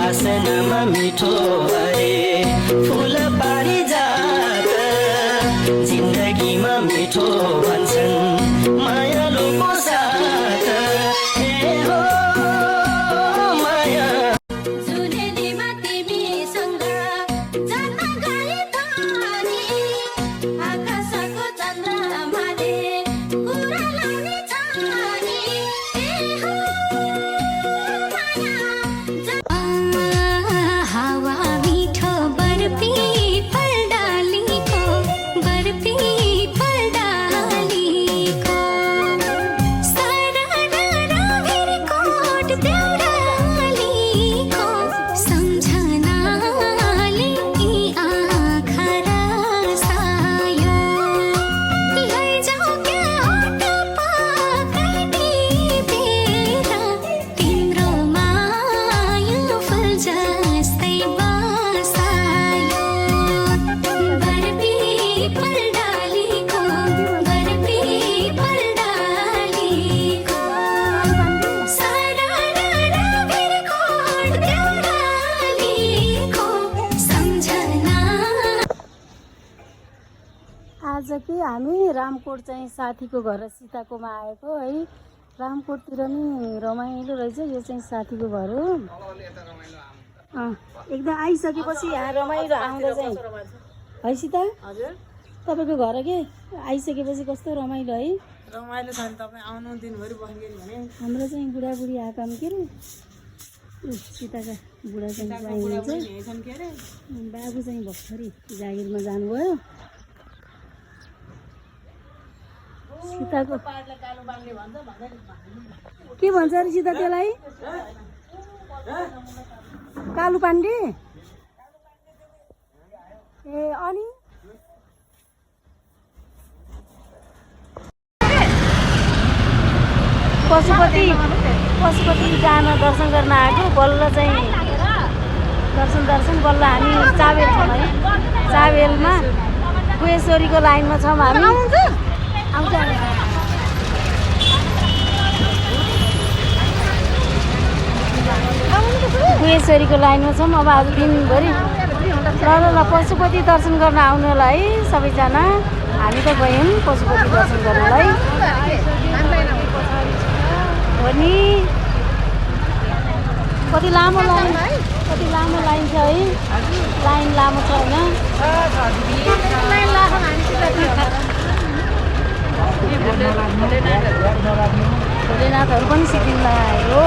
आसनमा मिठो भए फुल पारिजात जिन्दगीमा मिठो भन्छन् मायालुको साथ हे हो माया जुनेलीमा तिमीसँग जान गए थानी आकाशको चन्द्रमाले कुरा लाउने छानी हे हो माया हावा मिठो बर्फी फलडालीको बर्फी फलडालीको सरर भिरकोट देउरालीको सम्झनाले यी आँखा रसायो लैजाऊ क्या टपकै टिपेर तिम्रो माया फुल जस्तै बसायो बर्फी फलडालीको बर्फी फलडालीको सरर भिरकोट देउरालीको सम्झना। आज कि हामी रामकोट चाहिँ साथीको घर सीताकोमा आएको है। रामकोटतिर नि रमाइलो रहेछ। यो चाहिँ साथीको घर हो। एकदम आइसकेपछि यहाँ रमाइलो आउँदा चाहिँ है सीता हजुर तपाईँको घर के आइसकेपछि कस्तो रमाइलो है। रमाइलो छ नि तपाईँ आउनु दिनभरि बस्यो भने हाम्रो चाहिँ बुढाबुढी आएका के अरे सीताका बुढा चाहिँ बुढाबुढी हुनुहुन्छ। हिँडेछन् के अरे बाबु चाहिँ भर्खरै जागिरमा जानुभयो। सीताको पाहाडलाई कालो बाङ्ले भन्छ भनेर के भन्छ अरे सीता त्यसलाई कालु पाण्डे ए अनि पशुपति जान दर्शन गर्न आएको बल्ल चाहिँ दर्शन बल्ल हामी चाबेल छौँ है। चाबेलमा गुहेश्वरीको लाइनमा छौँ हामी। आउँछ गुहेश्वरीको लाइनमा छौँ। अब आज दिनभरि ल पशुपति दर्शन गर्न आउनुलाई है सबैजना। हामी त गयौँ पशुपति दर्शन गर्नलाई हो नि। कति लामो लाइन छ है। लाइन लामो छ होइन। भोलेनाथहरू पनि सिक्किममा आयो।